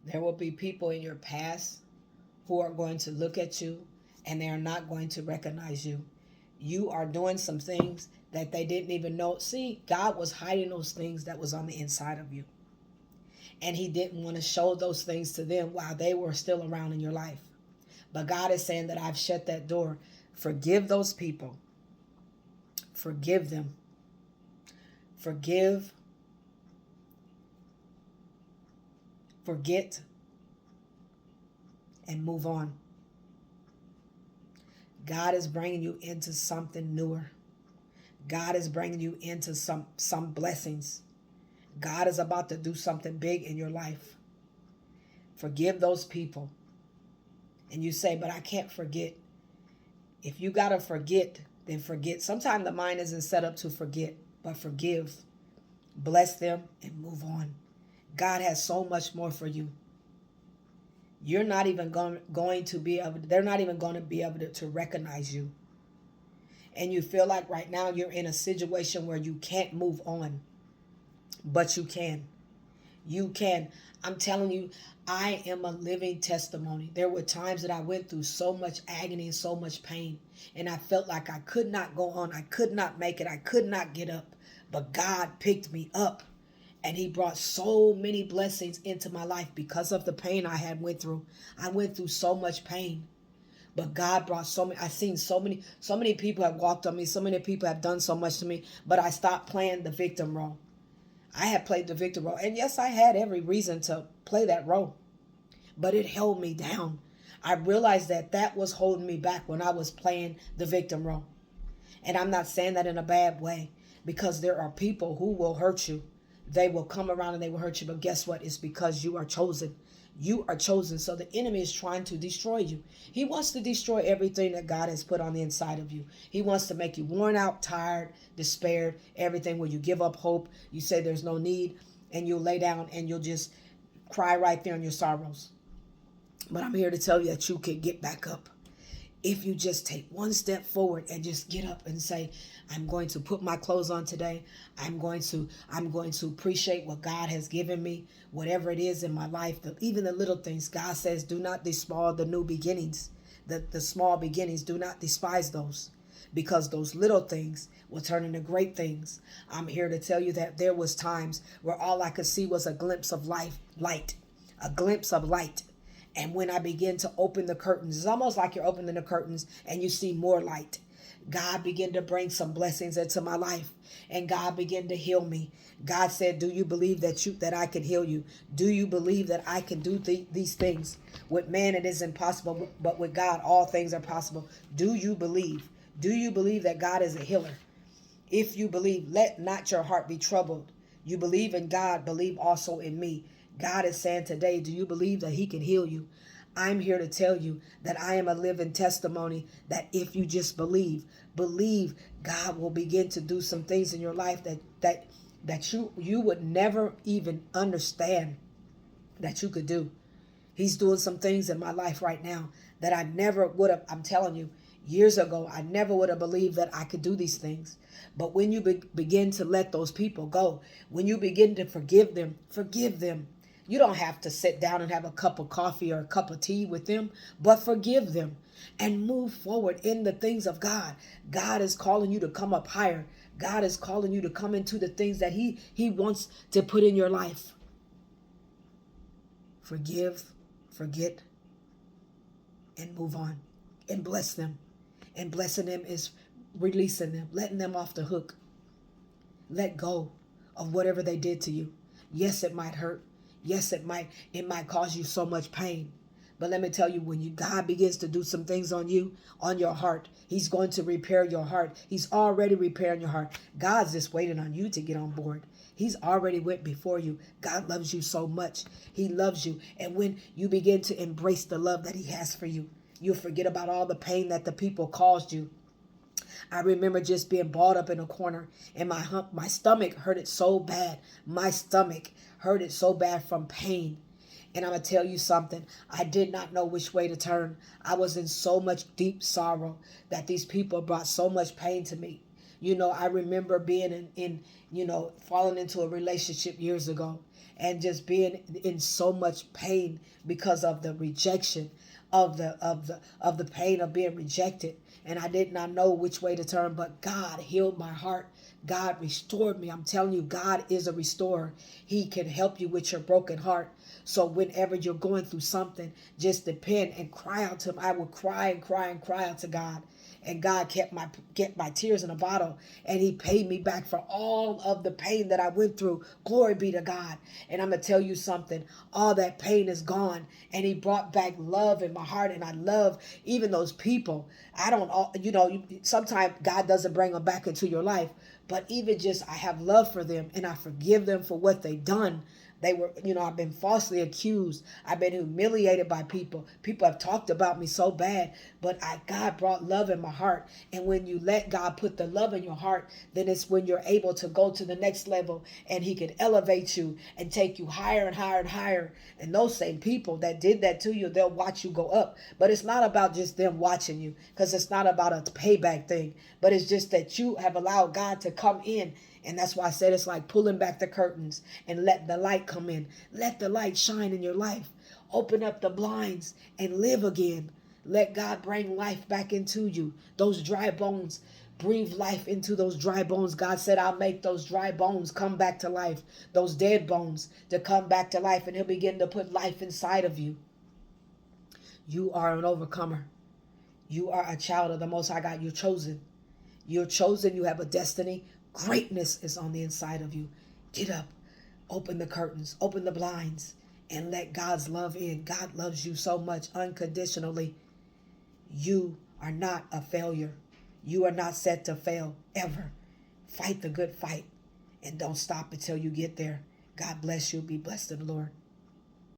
There will be people in your past who are going to look at you and they are not going to recognize you. You are doing some things that they didn't even know. See, God was hiding those things that was on the inside of you. And he didn't want to show those things to them while they were still around in your life. But God is saying that I've shut that door. Forgive those people. Forgive them. Forgive. Forget. And move on. God is bringing you into something newer. God is bringing you into some blessings. God is about to do something big in your life. Forgive those people. And you say, but I can't forget. If you got to forget, then forget. Sometimes the mind isn't set up to forget, but forgive. Bless them and move on. God has so much more for you. You're not even going to be able to, they're not even going to be able to recognize you. And you feel like right now you're in a situation where you can't move on. But you can. You can. I'm telling you, I am a living testimony. There were times that I went through so much agony and so much pain. And I felt like I could not go on. I could not make it. I could not get up. But God picked me up. And he brought so many blessings into my life because of the pain I had went through. I went through so much pain. But God brought so many. I've seen so many people have walked on me. So many people have done so much to me. But I stopped playing the victim role. I had played the victim role. And yes, I had every reason to play that role. But it held me down. I realized that that was holding me back when I was playing the victim role. And I'm not saying that in a bad way. Because there are people who will hurt you. They will come around and they will hurt you. But guess what? It's because you are chosen. You are chosen. So the enemy is trying to destroy you. He wants to destroy everything that God has put on the inside of you. He wants to make you worn out, tired, despaired, everything where you give up hope. You say there's no need and you'll lay down and you'll just cry right there in your sorrows. But I'm here to tell you that you can get back up. If you just take one step forward and just get up and say, I'm going to put my clothes on today. I'm going to appreciate what God has given me, whatever it is in my life, even the little things. God says, do not despise the new beginnings, the small beginnings. Do not despise those, because those little things will turn into great things. I'm here to tell you that there was times where all I could see was a glimpse of light, a glimpse of light. And when I begin to open the curtains, it's almost like you're opening the curtains and you see more light. God began to bring some blessings into my life, and God began to heal me. God said, do you believe that I can heal you? Do you believe that I can do these things? With man it is impossible, but with God all things are possible. Do you believe? Do you believe that God is a healer? If you believe, let not your heart be troubled. You believe in God, believe also in me. God is saying today, do you believe that he can heal you? I'm here to tell you that I am a living testimony that if you just believe, God will begin to do some things in your life that you would never even understand that you could do. He's doing some things in my life right now that I never would have. I'm telling you, years ago, I never would have believed that I could do these things. But when you begin to let those people go, when you begin to forgive them, forgive them. You don't have to sit down and have a cup of coffee or a cup of tea with them, but forgive them and move forward in the things of God. God is calling you to come up higher. God is calling you to come into the things that he wants to put in your life. Forgive, forget, and move on. And bless them. And blessing them is releasing them, letting them off the hook. Let go of whatever they did to you. Yes, it might hurt. Yes, it might cause you so much pain. But let me tell you, when God begins to do some things on you, on your heart, he's going to repair your heart. He's already repairing your heart. God's just waiting on you to get on board. He's already went before you. God loves you so much. He loves you. And when you begin to embrace the love that he has for you, you'll forget about all the pain that the people caused you. I remember just being balled up in a corner, and my stomach hurted so bad. My stomach hurted so bad from pain. And I'm going to tell you something. I did not know which way to turn. I was in so much deep sorrow that these people brought so much pain to me. I remember being in falling into a relationship years ago. and just being in so much pain because of the rejection of the pain of being rejected. And I did not know which way to turn, but God healed my heart. God restored me. I'm telling you, God is a restorer. He can help you with your broken heart. So whenever you're going through something, just depend and cry out to him. I would cry and cry and cry out to God. And God kept my tears in a bottle, and he paid me back for all of the pain that I went through. Glory be to God. And I'm going to tell you something. All that pain is gone, and he brought back love in my heart. And I love even those people. I don't, sometimes God doesn't bring them back into your life, but even just I have love for them, and I forgive them for what they've done. They were, I've been falsely accused. I've been humiliated by people. People have talked about me so bad, but God brought love in my heart. And when you let God put the love in your heart, then it's when you're able to go to the next level, and he can elevate you and take you higher and higher and higher. And those same people that did that to you, they'll watch you go up. But it's not about just them watching you, because it's not about a payback thing, but it's just that you have allowed God to come in. And that's why I said it's like pulling back the curtains and let the light come in. Let the light shine in your life. Open up the blinds and live again. Let God bring life back into you. Those dry bones, breathe life into those dry bones. God said, I'll make those dry bones come back to life. Those dead bones to come back to life. And he'll begin to put life inside of you. You are an overcomer. You are a child of the Most High God. You're chosen. You're chosen. You have a destiny. Greatness is on the inside of you. Get up, open the curtains, open the blinds, and let God's love in. God loves you so much unconditionally. You are not a failure. You are not set to fail ever. Fight the good fight, and don't stop until you get there. God bless you. Be blessed in the Lord.